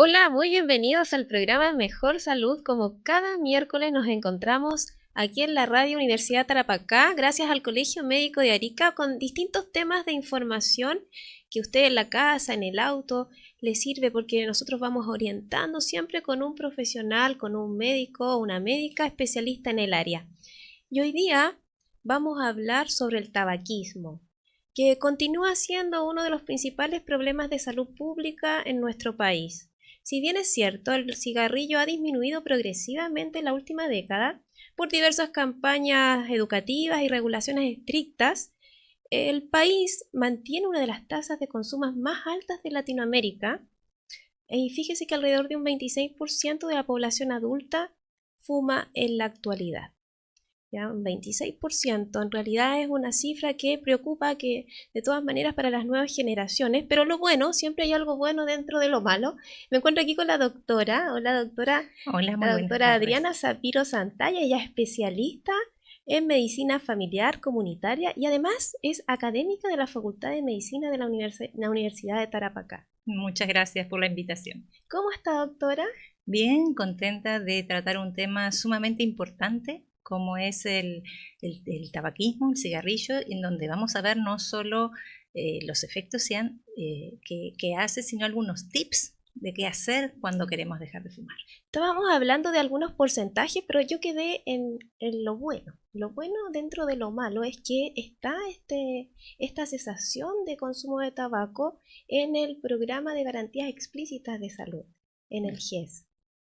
Hola, muy bienvenidos al programa Mejor Salud. Como cada miércoles nos encontramos aquí en la Radio Universidad Tarapacá, gracias al Colegio Médico de Arica, con distintos temas de información que usted en la casa, en el auto, le sirve porque nosotros vamos orientando siempre con un profesional, con un médico o una médica especialista en el área. Y hoy día vamos a hablar sobre el tabaquismo, que continúa siendo uno de los principales problemas de salud pública en nuestro país. Si bien es cierto, el cigarrillo ha disminuido progresivamente en la última década por diversas campañas educativas y regulaciones estrictas, el país mantiene una de las tasas de consumo más altas de Latinoamérica y fíjese que alrededor de un 26% de la población adulta fuma en la actualidad. ¿Ya? Un 26%. En realidad es una cifra que preocupa que de todas maneras para las nuevas generaciones, pero lo bueno, siempre hay algo bueno dentro de lo malo. Me encuentro aquí con la doctora, Hola, muy la buenas doctora tardes. Adriana Zapiro Santalla. Ella es especialista en medicina familiar comunitaria y además es académica de la Facultad de Medicina de la Universidad de Tarapacá. Muchas gracias por la invitación. ¿Cómo está, doctora? Bien, contenta de tratar un tema sumamente importante como es el tabaquismo, el cigarrillo, en donde vamos a ver no solo los efectos que hace, sino algunos tips de qué hacer cuando queremos dejar de fumar. Estábamos hablando de algunos porcentajes, pero yo quedé en lo bueno. Lo bueno dentro de lo malo es que está esta cesación de consumo de tabaco en el programa de garantías explícitas de salud, en el GES.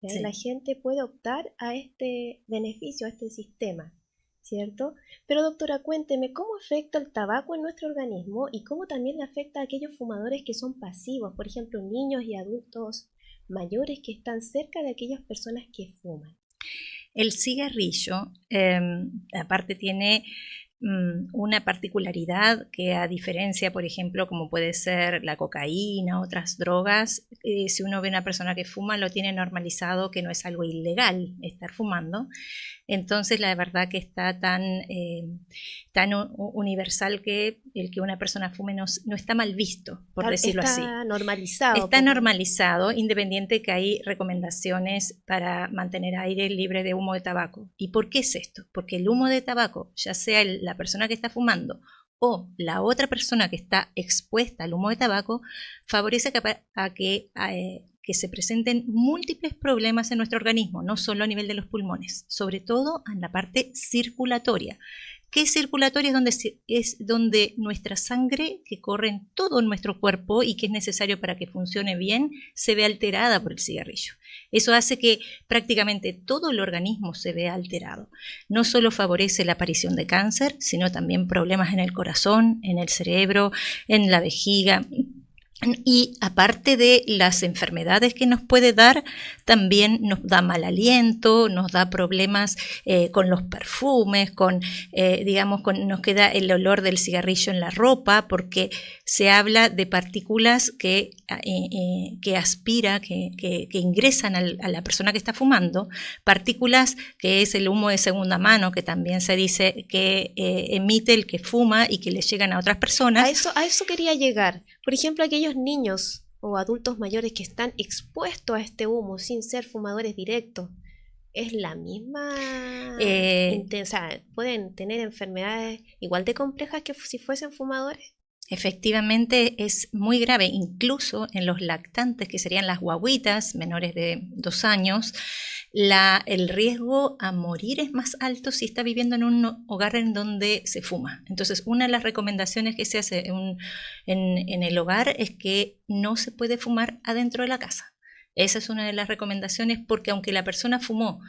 ¿Ya? Y la Sí. gente puede optar a este beneficio, a este sistema, ¿cierto? Pero doctora, cuénteme, ¿cómo afecta el tabaco en nuestro organismo y cómo también le afecta a aquellos fumadores que son pasivos, por ejemplo, niños y adultos mayores que están cerca de aquellas personas que fuman? El cigarrillo, aparte tiene una particularidad que a diferencia, por ejemplo, como puede ser la cocaína, otras drogas, si uno ve a una persona que fuma, lo tiene normalizado que no es algo ilegal estar fumando. Entonces, la verdad que está tan universal que el que una persona fume no está mal visto, por decirlo así. Está normalizado, Está pues. normalizado, independiente que hay recomendaciones para mantener aire libre de humo de tabaco. ¿Y por qué es esto? Porque el humo de tabaco, ya sea la persona que está fumando o la otra persona que está expuesta al humo de tabaco, favorece que se presenten múltiples problemas en nuestro organismo, no solo a nivel de los pulmones, sobre todo en la parte circulatoria. ¿Qué es circulatoria? Es donde nuestra sangre, que corre en todo nuestro cuerpo y que es necesario para que funcione bien, se ve alterada por el cigarrillo. Eso hace que prácticamente todo el organismo se vea alterado. No solo favorece la aparición de cáncer, sino también problemas en el corazón, en el cerebro, en la vejiga. Y aparte de las enfermedades que nos puede dar, también nos da mal aliento, nos da problemas con los perfumes, nos queda el olor del cigarrillo en la ropa, porque se habla de partículas que aspira, que ingresan a la persona que está fumando, partículas que es el humo de segunda mano, que también se dice que emite el que fuma y que le llegan a otras personas. A eso quería llegar. Por ejemplo, aquellos niños o adultos mayores que están expuestos a este humo sin ser fumadores directos, es la misma intensa. Pueden tener enfermedades igual de complejas que si fuesen fumadores. Efectivamente es muy grave, incluso en los lactantes, que serían las guaguitas menores de 2 años, el riesgo a morir es más alto si está viviendo en un hogar en donde se fuma. Entonces, una de las recomendaciones que se hace en el hogar es que no se puede fumar adentro de la casa. Esa es una de las recomendaciones porque aunque la persona fumó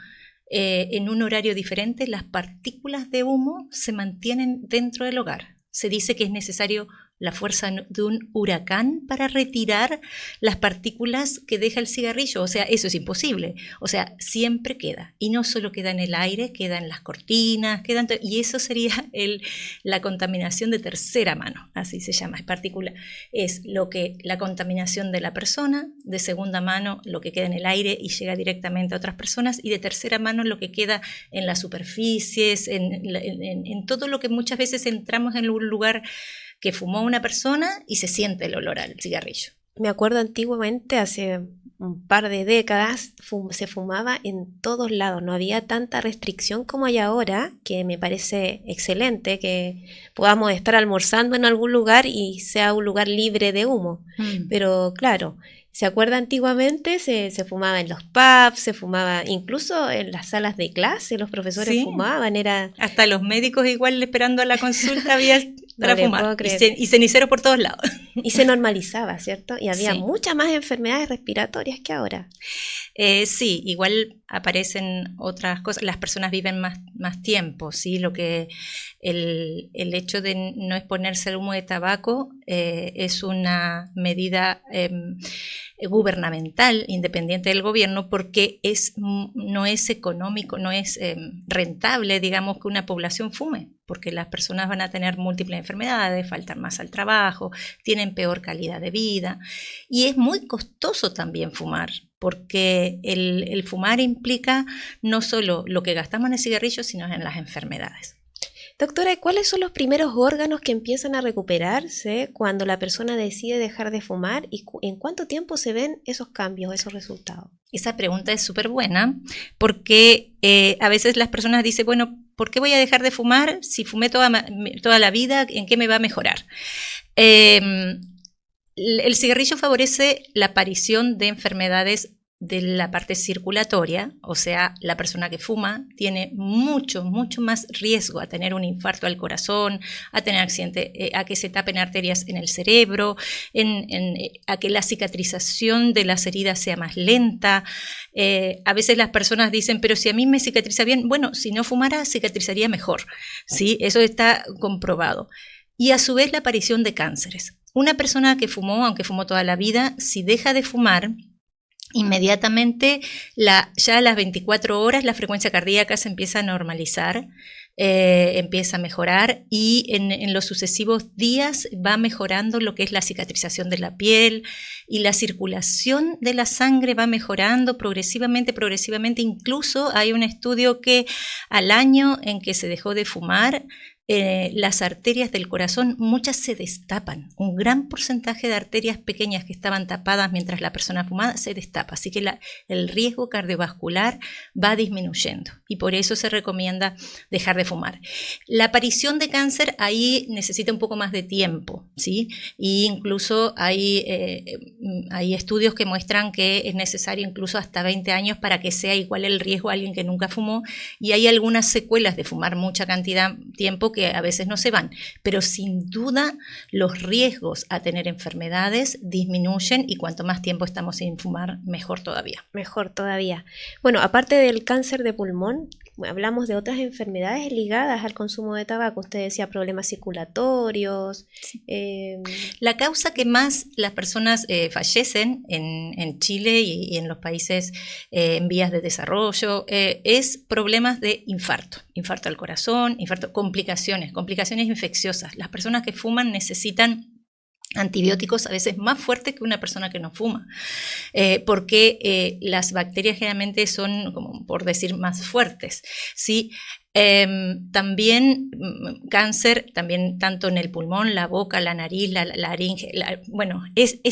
en un horario diferente, las partículas de humo se mantienen dentro del hogar. Se dice que es necesario la fuerza de un huracán para retirar las partículas que deja el cigarrillo. O sea, eso es imposible. O sea, siempre queda. Y no solo queda en el aire, queda en las cortinas, y eso sería la contaminación de tercera mano, así se llama. Es la contaminación de la persona, de segunda mano lo que queda en el aire y llega directamente a otras personas, y de tercera mano lo que queda en las superficies, en todo lo que muchas veces entramos en un lugar que fumó una persona y se siente el olor al cigarrillo. Me acuerdo antiguamente, hace un par de décadas se fumaba en todos lados, no había tanta restricción como hay ahora, que me parece excelente que podamos estar almorzando en algún lugar y sea un lugar libre de humo. Pero claro, ¿se acuerda? Antiguamente se fumaba en los pubs, se fumaba incluso en las salas de clase, los profesores fumaban, hasta los médicos igual esperando a la consulta había para fumar, y ceniceros por todos lados. Y se normalizaba, ¿cierto? Y había muchas más enfermedades respiratorias que ahora. Sí, igual aparecen otras cosas, las personas viven más tiempo, ¿sí? El hecho de no exponerse al humo de tabaco es una medida gubernamental, independiente del gobierno, porque no es económico, no es rentable, digamos, que una población fume, porque las personas van a tener múltiples enfermedades, faltan más al trabajo, tienen peor calidad de vida, y es muy costoso también fumar, porque el fumar implica no solo lo que gastamos en el cigarrillo, sino en las enfermedades. Doctora, ¿cuáles son los primeros órganos que empiezan a recuperarse cuando la persona decide dejar de fumar y en cuánto tiempo se ven esos cambios, esos resultados? Esa pregunta es súper buena porque a veces las personas dicen, bueno, ¿por qué voy a dejar de fumar si fumé toda la vida? ¿En qué me va a mejorar? El cigarrillo favorece la aparición de enfermedades de la parte circulatoria, o sea, la persona que fuma tiene mucho más riesgo a tener un infarto al corazón, a tener accidente, a que se tapen arterias en el cerebro, a que la cicatrización de las heridas sea más lenta. A veces las personas dicen, pero si a mí me cicatriza bien, bueno, si no fumara, cicatrizaría mejor, ¿sí? Eso está comprobado. Y a su vez la aparición de cánceres. Una persona que fumó, aunque fumó toda la vida, si deja de fumar, inmediatamente, ya a las 24 horas, la frecuencia cardíaca se empieza a normalizar, empieza a mejorar y en los sucesivos días va mejorando lo que es la cicatrización de la piel y la circulación de la sangre va mejorando progresivamente. Incluso hay un estudio que al año en que se dejó de fumar, las arterias del corazón, muchas se destapan. Un gran porcentaje de arterias pequeñas que estaban tapadas mientras la persona fumaba se destapa. Así que el riesgo cardiovascular va disminuyendo y por eso se recomienda dejar de fumar. La aparición de cáncer ahí necesita un poco más de tiempo, ¿sí? Y incluso hay estudios que muestran que es necesario incluso hasta 20 años para que sea igual el riesgo a alguien que nunca fumó, y hay algunas secuelas de fumar mucha cantidad de tiempo que a veces no se van, pero sin duda los riesgos a tener enfermedades disminuyen y cuanto más tiempo estamos sin fumar, mejor todavía. Mejor todavía. Bueno, aparte del cáncer de pulmón, hablamos de otras enfermedades ligadas al consumo de tabaco. Usted decía problemas circulatorios. Sí. La causa que más las personas fallecen en Chile y en los países en vías de desarrollo es problemas de infarto al corazón, complicaciones infecciosas. Las personas que fuman necesitan antibióticos a veces más fuertes que una persona que no fuma, porque las bacterias generalmente son, como por decir, más fuertes, ¿sí? También cáncer, también tanto en el pulmón, la boca, la nariz, la laringe, bueno, es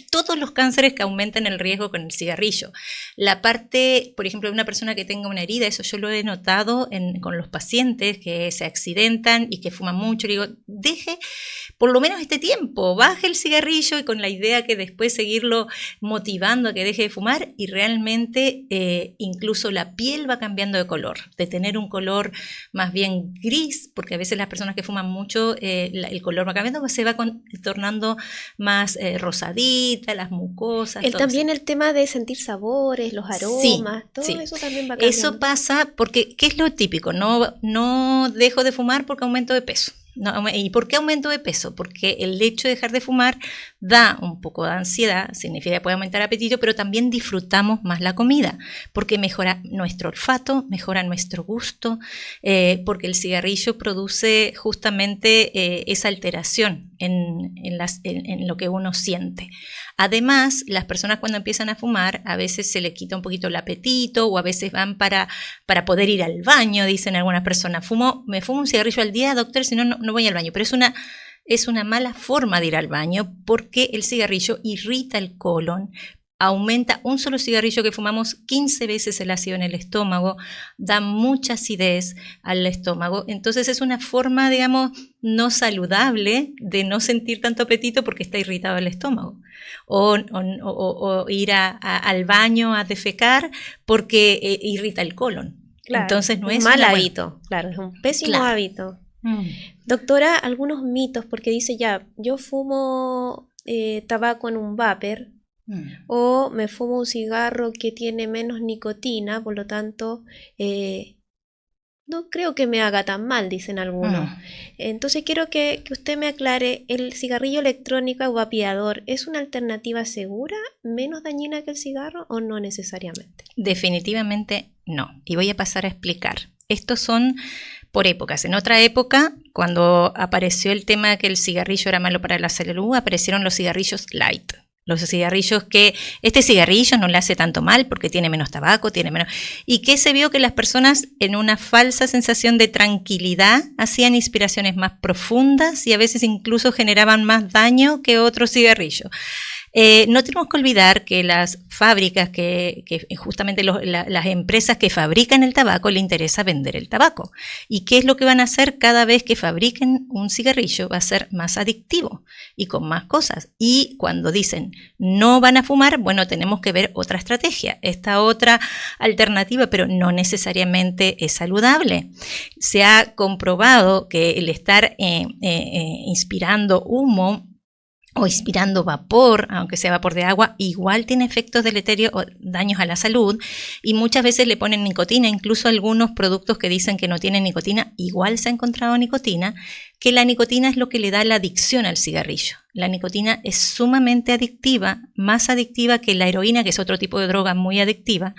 todos los cánceres que aumentan el riesgo con el cigarrillo. La parte, por ejemplo, de una persona que tenga una herida, eso yo lo he notado con los pacientes que se accidentan y que fuman mucho. Le digo, deje por lo menos este tiempo, baje el cigarrillo y con la idea que después seguirlo motivando a que deje de fumar, y realmente incluso la piel va cambiando de color, de tener un color más bien gris, porque a veces las personas que fuman mucho, el color va cambiando, pues se va tornando más rosadita, las mucosas. También el tema de sentir sabores, los aromas, todo eso también va cambiando. Eso pasa porque, ¿qué es lo típico? No dejo de fumar porque aumento de peso. No, ¿y por qué aumento de peso? Porque el hecho de dejar de fumar da un poco de ansiedad, significa que puede aumentar el apetito, pero también disfrutamos más la comida, porque mejora nuestro olfato, mejora nuestro gusto, porque el cigarrillo produce justamente esa alteración en lo que uno siente. Además, las personas cuando empiezan a fumar, a veces se le quita un poquito el apetito, o a veces van para poder ir al baño, dicen algunas personas. Me fumo un cigarrillo al día, doctor, si no voy al baño. Pero es una mala forma de ir al baño, porque el cigarrillo irrita el colon, aumenta un solo cigarrillo que fumamos 15 veces el ácido en el estómago, da mucha acidez al estómago. Entonces es una forma, digamos, no saludable de no sentir tanto apetito porque está irritado el estómago. O ir al baño a defecar porque irrita el colon. Claro, entonces no es un mal hábito, claro, es un pésimo hábito. Doctora, algunos mitos, porque dice ya, yo fumo tabaco en un vapor, o me fumo un cigarro que tiene menos nicotina, por lo tanto, no creo que me haga tan mal, dicen algunos. Entonces quiero que usted me aclare, ¿el cigarrillo electrónico o vapeador es una alternativa segura, menos dañina que el cigarro o no necesariamente? Definitivamente no. Y voy a pasar a explicar. Estos son por épocas. En otra época, cuando apareció el tema de que el cigarrillo era malo para la salud, aparecieron los cigarrillos light. Los cigarrillos que este cigarrillo no le hace tanto mal porque tiene menos tabaco, tiene menos... Y que se vio que las personas en una falsa sensación de tranquilidad hacían inspiraciones más profundas y a veces incluso generaban más daño que otros cigarrillos. No tenemos que olvidar que las fábricas, que justamente las empresas que fabrican el tabaco, les interesa vender el tabaco. ¿Y qué es lo que van a hacer cada vez que fabriquen un cigarrillo? Va a ser más adictivo y con más cosas. Y cuando dicen no van a fumar, bueno, tenemos que ver otra estrategia, esta otra alternativa, pero no necesariamente es saludable. Se ha comprobado que el estar inspirando humo o inspirando vapor, aunque sea vapor de agua, igual tiene efectos deleterios o daños a la salud, y muchas veces le ponen nicotina, incluso algunos productos que dicen que no tienen nicotina, igual se ha encontrado nicotina, que la nicotina es lo que le da la adicción al cigarrillo. La nicotina es sumamente adictiva, más adictiva que la heroína, que es otro tipo de droga muy adictiva,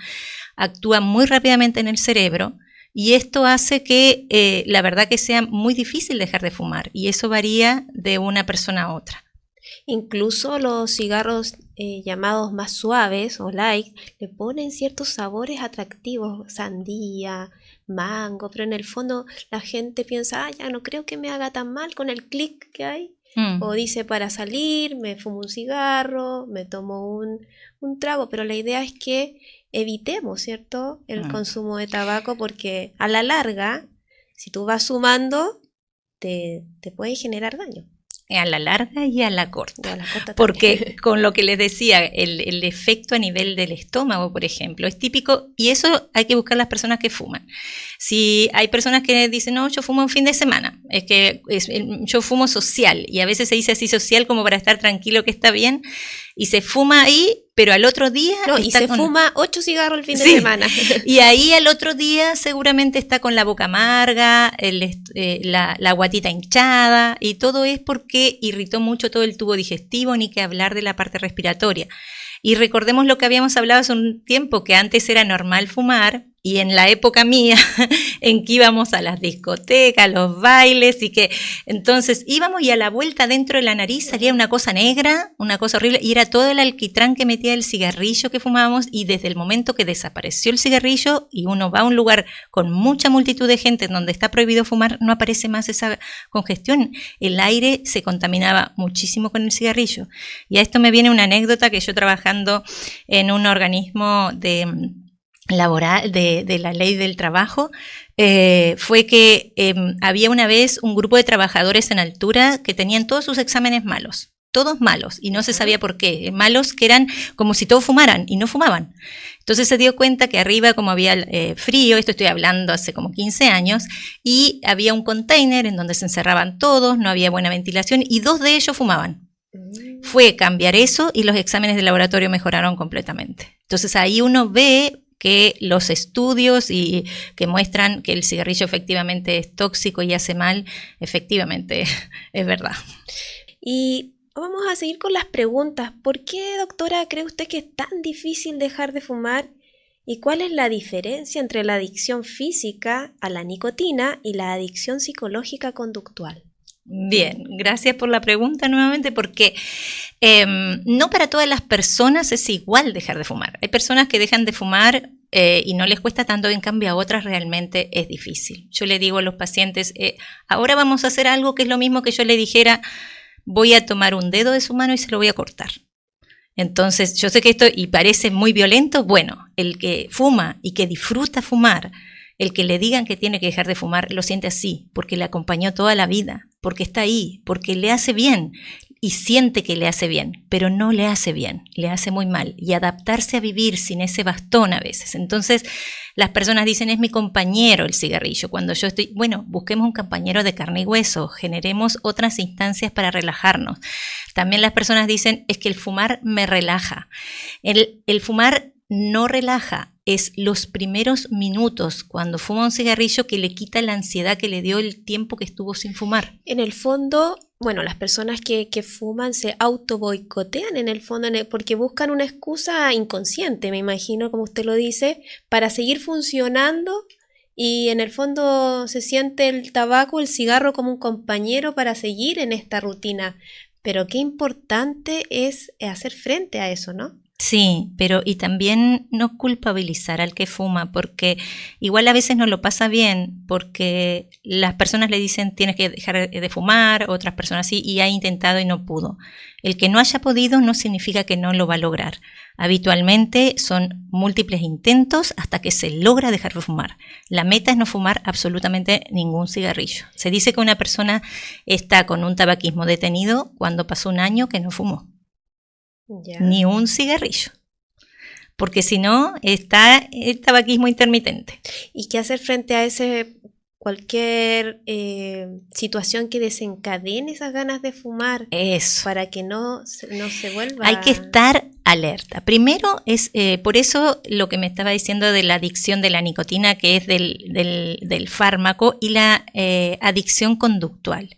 actúa muy rápidamente en el cerebro, y esto hace que la verdad que sea muy difícil dejar de fumar, y eso varía de una persona a otra. Incluso los cigarros llamados más suaves o light le ponen ciertos sabores atractivos, sandía, mango, pero en el fondo la gente piensa, ya no creo que me haga tan mal con el clic que hay. O dice, para salir, me fumo un cigarro, me tomo un trago, pero la idea es que evitemos, ¿cierto?, el consumo de tabaco, porque a la larga, si tú vas sumando, te puede generar daño. A la larga y a la corta, porque con lo que les decía, el efecto a nivel del estómago, por ejemplo, es típico, y eso hay que buscar las personas que fuman. Si hay personas que dicen, no, yo fumo un fin de semana, yo fumo social, y a veces se dice así social como para estar tranquilo que está bien, y se fuma ahí, pero al otro día... No, y se fuma 8 cigarros el fin de semana. Y ahí al otro día seguramente está con la boca amarga, la guatita hinchada, y todo es porque irritó mucho todo el tubo digestivo, ni que hablar de la parte respiratoria. Y recordemos lo que habíamos hablado hace un tiempo, que antes era normal fumar, y en la época mía, en que íbamos a las discotecas, a los bailes, y que entonces íbamos y a la vuelta dentro de la nariz salía una cosa negra, una cosa horrible, y era todo el alquitrán que metía el cigarrillo que fumábamos, y desde el momento que desapareció el cigarrillo y uno va a un lugar con mucha multitud de gente en donde está prohibido fumar, no aparece más esa congestión. El aire se contaminaba muchísimo con el cigarrillo. Y a esto me viene una anécdota que yo trabajando en un organismo laboral de la ley del trabajo, fue que había una vez un grupo de trabajadores en altura que tenían todos sus exámenes malos, todos malos, y no se sabía por qué, malos que eran como si todos fumaran y no fumaban. Entonces se dio cuenta que arriba, como había frío, esto estoy hablando hace como 15 años, y había un container en donde se encerraban todos, no había buena ventilación, y 2 de ellos fumaban. Fue cambiar eso y los exámenes de laboratorio mejoraron completamente. Entonces ahí uno ve que los estudios y que muestran que el cigarrillo efectivamente es tóxico y hace mal, efectivamente es verdad. Y vamos a seguir con las preguntas. ¿Por qué, doctora, cree usted que es tan difícil dejar de fumar? ¿Y cuál es la diferencia entre la adicción física a la nicotina y la adicción psicológica conductual? Bien, gracias por la pregunta nuevamente, porque no para todas las personas es igual dejar de fumar. Hay personas que dejan de fumar y no les cuesta tanto, en cambio a otras realmente es difícil. Yo le digo a los pacientes, ahora vamos a hacer algo que es lo mismo que yo le dijera, voy a tomar un dedo de su mano y se lo voy a cortar. Entonces, yo sé que esto y parece muy violento, bueno, el que fuma y que disfruta fumar, el que le digan que tiene que dejar de fumar, lo siente así, porque le acompañó toda la vida, porque está ahí, porque le hace bien y siente que le hace bien, pero no le hace bien, le hace muy mal. Y adaptarse a vivir sin ese bastón a veces. Entonces, las personas dicen, es mi compañero el cigarrillo. Cuando yo estoy, bueno, busquemos un compañero de carne y hueso, generemos otras instancias para relajarnos. También las personas dicen, es que el fumar me relaja. El fumar no relaja, es los primeros minutos cuando fuma un cigarrillo que le quita la ansiedad que le dio el tiempo que estuvo sin fumar. En el fondo, bueno, las personas que fuman se auto boicotean en el fondo porque buscan una excusa inconsciente, me imagino, como usted lo dice, para seguir funcionando y en el fondo se siente el tabaco, el cigarro como un compañero para seguir en esta rutina. Pero qué importante es hacer frente a eso, ¿no? Sí, pero y también no culpabilizar al que fuma, porque igual a veces no lo pasa bien, porque las personas le dicen tienes que dejar de fumar, otras personas sí, y ha intentado y no pudo. El que no haya podido no significa que no lo va a lograr. Habitualmente son múltiples intentos hasta que se logra dejar de fumar. La meta es no fumar absolutamente ningún cigarrillo. Se dice que una persona está con un tabaquismo detenido cuando pasó un año que no fumó. Ya. Ni un cigarrillo, porque si no está el tabaquismo intermitente. ¿Y qué hacer frente a cualquier situación que desencadene esas ganas de fumar? Eso. Para que no se vuelva... Hay que estar alerta. Primero es, por eso lo que me estaba diciendo de la adicción de la nicotina, que es del fármaco, y la adicción conductual.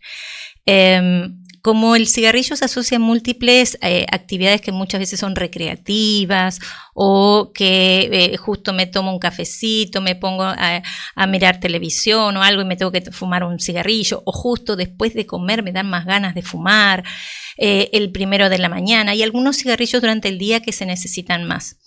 Como el cigarrillo se asocia a múltiples actividades que muchas veces son recreativas o que justo me tomo un cafecito, me pongo a mirar televisión o algo y me tengo que fumar un cigarrillo, o justo después de comer me dan más ganas de fumar, el primero de la mañana, y algunos cigarrillos durante el día que se necesitan más.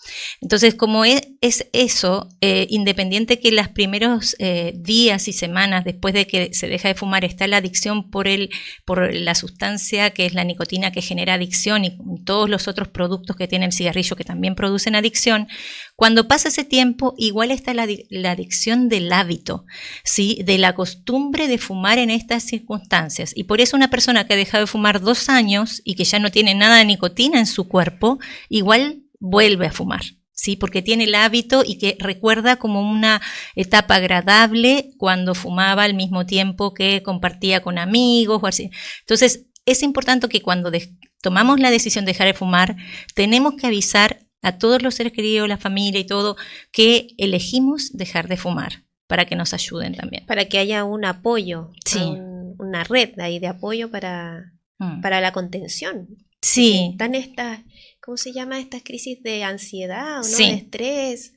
Entonces, como es eso, independiente que los primeros días y semanas después de que se deja de fumar está la adicción por la sustancia que es la nicotina que genera adicción y todos los otros productos que tiene el cigarrillo que también producen adicción, cuando pasa ese tiempo igual está la adicción del hábito, ¿sí? De la costumbre de fumar en estas circunstancias. Y por eso una persona que ha dejado de fumar 2 años y que ya no tiene nada de nicotina en su cuerpo, igual vuelve a fumar, ¿sí? Porque tiene el hábito y que recuerda como una etapa agradable cuando fumaba al mismo tiempo que compartía con amigos o así. Entonces, es importante que cuando tomamos la decisión de dejar de fumar, tenemos que avisar a todos los seres queridos, la familia y todo, que elegimos dejar de fumar para que nos ayuden también. Para que haya un apoyo, sí. Una red ahí de apoyo para la contención. Sí. Están estas, ¿cómo se llama? Estas crisis de ansiedad, ¿no? Sí. De estrés.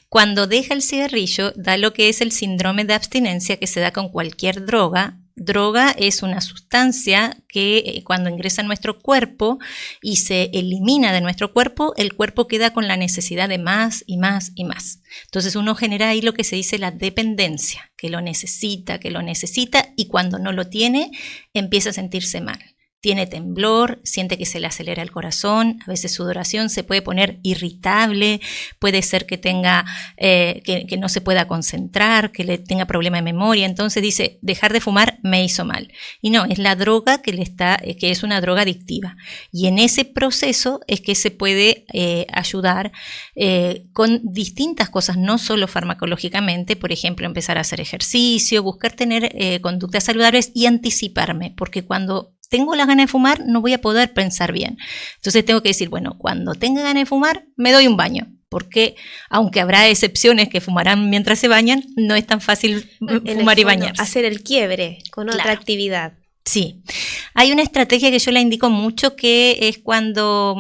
Cuando deja el cigarrillo, da lo que es el síndrome de abstinencia que se da con cualquier droga. Droga es una sustancia que cuando ingresa a nuestro cuerpo y se elimina de nuestro cuerpo, el cuerpo queda con la necesidad de más y más y más. Entonces uno genera ahí lo que se dice la dependencia, que lo necesita y cuando no lo tiene empieza a sentirse mal. Tiene temblor, siente que se le acelera el corazón, a veces sudoración, se puede poner irritable, puede ser que tenga que no se pueda concentrar, que le tenga problema de memoria. Entonces dice, dejar de fumar me hizo mal. Y no, es la droga que es una droga adictiva. Y en ese proceso es que se puede ayudar con distintas cosas, no solo farmacológicamente, por ejemplo, empezar a hacer ejercicio, buscar tener conductas saludables y anticiparme, porque cuando tengo las ganas de fumar, no voy a poder pensar bien. Entonces tengo que decir, bueno, cuando tenga ganas de fumar, me doy un baño. Porque aunque habrá excepciones que fumarán mientras se bañan, no es tan fácil fumar y bañarse. Hacer el quiebre con otra actividad. Sí, hay una estrategia que yo la indico mucho, que es cuando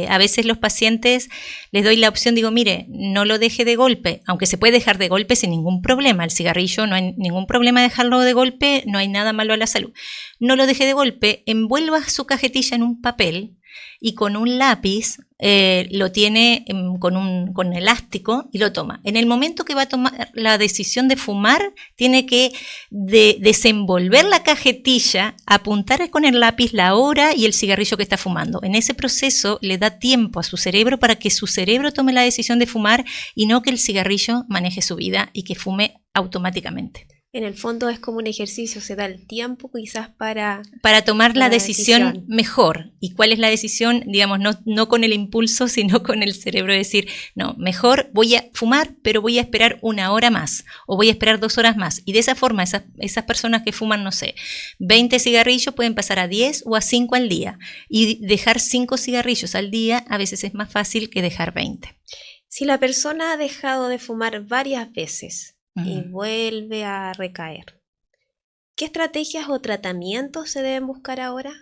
a veces los pacientes les doy la opción, digo, mire, no lo deje de golpe, aunque se puede dejar de golpe sin ningún problema, el cigarrillo no hay ningún problema dejarlo de golpe, no hay nada malo a la salud. No lo deje de golpe, envuelva su cajetilla en un papel, y con un lápiz lo tiene con elástico y lo toma. En el momento que va a tomar la decisión de fumar, tiene que desenvolver la cajetilla, apuntar con el lápiz la hora y el cigarrillo que está fumando. En ese proceso le da tiempo a su cerebro para que su cerebro tome la decisión de fumar y no que el cigarrillo maneje su vida y que fume automáticamente. En el fondo es como un ejercicio, se da el tiempo quizás para tomar la decisión mejor. ¿Y cuál es la decisión? Digamos, no con el impulso, sino con el cerebro, decir, no, mejor voy a fumar, pero voy a esperar 1 hora más, o voy a esperar 2 horas más. Y de esa forma, esas personas que fuman, no sé, 20 cigarrillos pueden pasar a 10 o a 5 al día. Y dejar 5 cigarrillos al día a veces es más fácil que dejar 20. Si la persona ha dejado de fumar varias veces y vuelve a recaer, ¿qué estrategias o tratamientos se deben buscar ahora?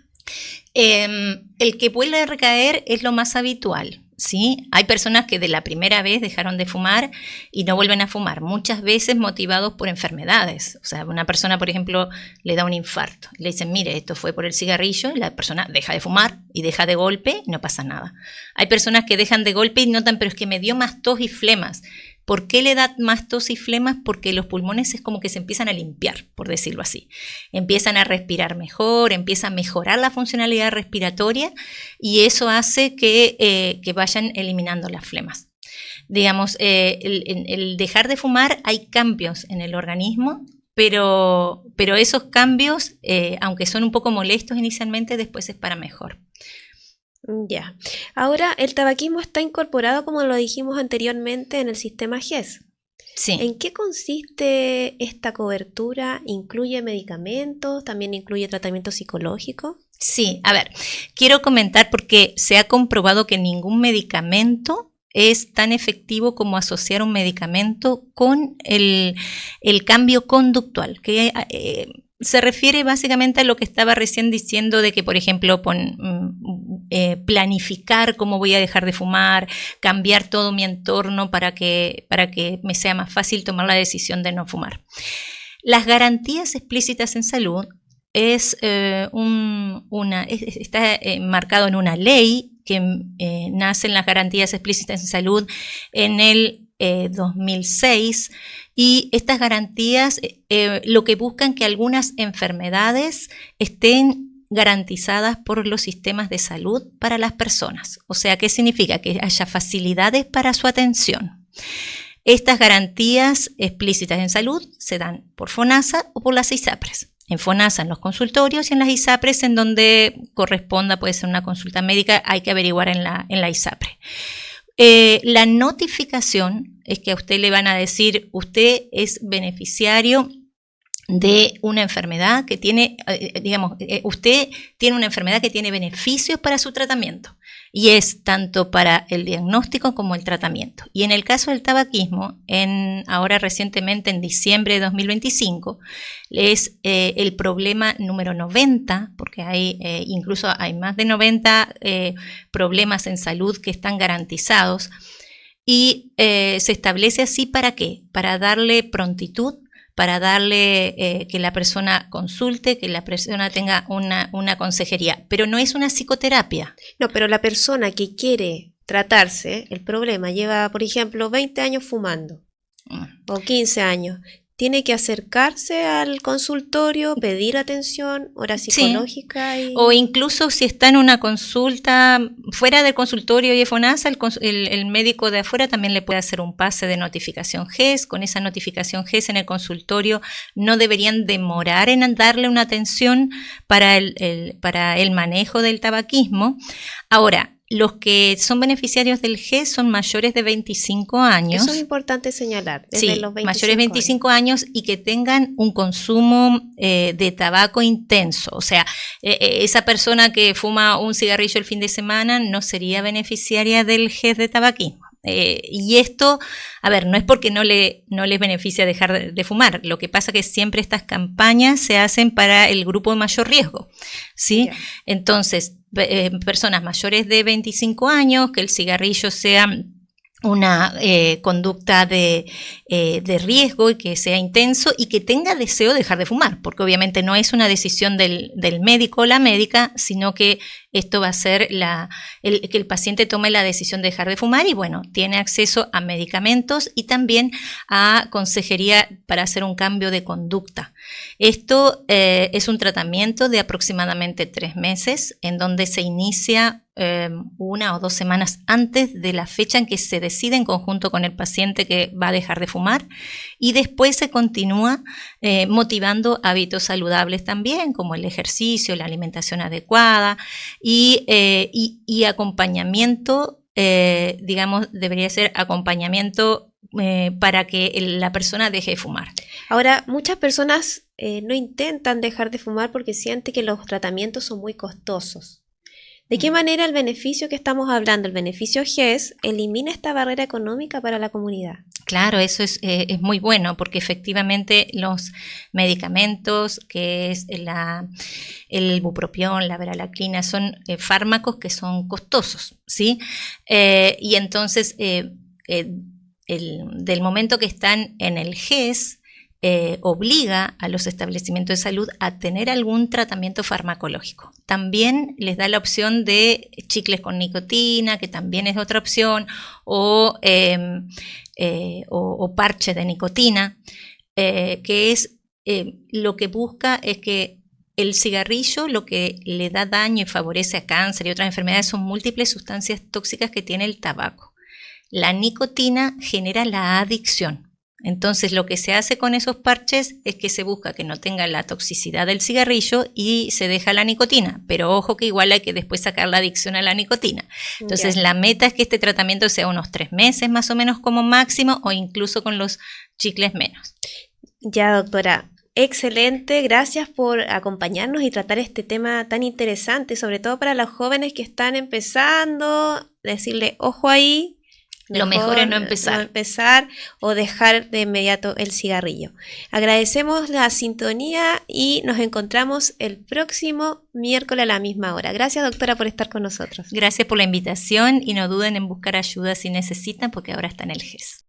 El que vuelve a recaer es lo más habitual, ¿sí? Hay personas que de la primera vez dejaron de fumar y no vuelven a fumar, muchas veces motivados por enfermedades. O sea, una persona, por ejemplo, le da un infarto, le dicen, mire, esto fue por el cigarrillo, y la persona deja de fumar y deja de golpe y no pasa nada. Hay personas que dejan de golpe y notan, pero es que me dio más tos y flemas. ¿Por qué le da más tos y flemas? Porque los pulmones es como que se empiezan a limpiar, por decirlo así. Empiezan a respirar mejor, empieza a mejorar la funcionalidad respiratoria y eso hace que vayan eliminando las flemas. Digamos, el dejar de fumar, hay cambios en el organismo, pero esos cambios, aunque son un poco molestos inicialmente, después es para mejor. Ya. Ahora, el tabaquismo está incorporado, como lo dijimos anteriormente, en el sistema GES. Sí. ¿En qué consiste esta cobertura? ¿Incluye medicamentos? ¿También incluye tratamiento psicológico? Sí, a ver, quiero comentar porque se ha comprobado que ningún medicamento es tan efectivo como asociar un medicamento con el cambio conductual, que se refiere básicamente a lo que estaba recién diciendo de que, por ejemplo, planificar cómo voy a dejar de fumar, cambiar todo mi entorno para que me sea más fácil tomar la decisión de no fumar. Las garantías explícitas en salud está marcado en una ley que nacen las garantías explícitas en salud en el 2006 y estas garantías lo que buscan que algunas enfermedades estén garantizadas por los sistemas de salud para las personas. O sea, ¿qué significa? Que haya facilidades para su atención. Estas garantías explícitas en salud se dan por FONASA o por las ISAPRES. En FONASA en los consultorios y en las ISAPRES en donde corresponda, puede ser una consulta médica, hay que averiguar en la ISAPRE. La notificación es que a usted le van a decir, usted es beneficiario de una enfermedad que tiene, usted tiene una enfermedad que tiene beneficios para su tratamiento y es tanto para el diagnóstico como el tratamiento. Y en el caso del tabaquismo, ahora recientemente en diciembre de 2025, es el problema número 90, porque incluso hay más de 90 problemas en salud que están garantizados y se establece así ¿para qué? Para darle prontitud, para darle que la persona consulte, que la persona tenga una consejería, pero no es una psicoterapia. No, pero la persona que quiere tratarse el problema lleva, por ejemplo, 20 años fumando o 15 años. Tiene que acercarse al consultorio, pedir atención, hora psicológica. Sí. O incluso si está en una consulta fuera del consultorio y de FONASA, el médico de afuera también le puede hacer un pase de notificación GES. Con esa notificación GES en el consultorio no deberían demorar en darle una atención para el manejo del tabaquismo. Ahora, los que son beneficiarios del GES son mayores de 25 años. Eso es importante señalar. Desde los 25 mayores de 25 años y que tengan un consumo de tabaco intenso. O sea, esa persona que fuma un cigarrillo el fin de semana no sería beneficiaria del GES de tabaquismo. Y esto, a ver, no es porque no les beneficia dejar de fumar. Lo que pasa es que siempre estas campañas se hacen para el grupo de mayor riesgo, ¿sí? Yeah. Entonces, personas mayores de 25 años, que el cigarrillo sea una conducta de riesgo y que sea intenso y que tenga deseo de dejar de fumar, porque obviamente no es una decisión del médico o la médica, sino que esto va a ser que el paciente tome la decisión de dejar de fumar y bueno, tiene acceso a medicamentos y también a consejería para hacer un cambio de conducta. Esto es un tratamiento de aproximadamente 3 meses en donde se inicia 1 o 2 semanas antes de la fecha en que se decide en conjunto con el paciente que va a dejar de fumar y después se continúa motivando hábitos saludables también como el ejercicio, la alimentación adecuada y acompañamiento, digamos, debería ser acompañamiento para que la persona deje de fumar. Ahora, muchas personas no intentan dejar de fumar porque sienten que los tratamientos son muy costosos. ¿De qué manera el beneficio que estamos hablando, el beneficio GES, elimina esta barrera económica para la comunidad? Claro, eso es muy bueno porque efectivamente los medicamentos, que es el bupropión, la veralaclina, son fármacos que son costosos, ¿sí? Y entonces, del momento que están en el GES, obliga a los establecimientos de salud a tener algún tratamiento farmacológico. También les da la opción de chicles con nicotina, que también es otra opción, o parche de nicotina, que es lo que busca es que el cigarrillo lo que le da daño y favorece a cáncer y otras enfermedades son múltiples sustancias tóxicas que tiene el tabaco. La nicotina genera la adicción. Entonces lo que se hace con esos parches es que se busca que no tenga la toxicidad del cigarrillo y se deja la nicotina, pero ojo que igual hay que después sacar la adicción a la nicotina. Entonces la meta es que este tratamiento sea unos 3 meses más o menos como máximo o incluso con los chicles menos. Ya, doctora, excelente, gracias por acompañarnos y tratar este tema tan interesante, sobre todo para los jóvenes que están empezando, decirle ojo ahí. Lo mejor es no empezar o dejar de inmediato el cigarrillo. Agradecemos la sintonía y nos encontramos el próximo miércoles a la misma hora. Gracias, doctora, por estar con nosotros. Gracias por la invitación y no duden en buscar ayuda si necesitan porque ahora está en el GES.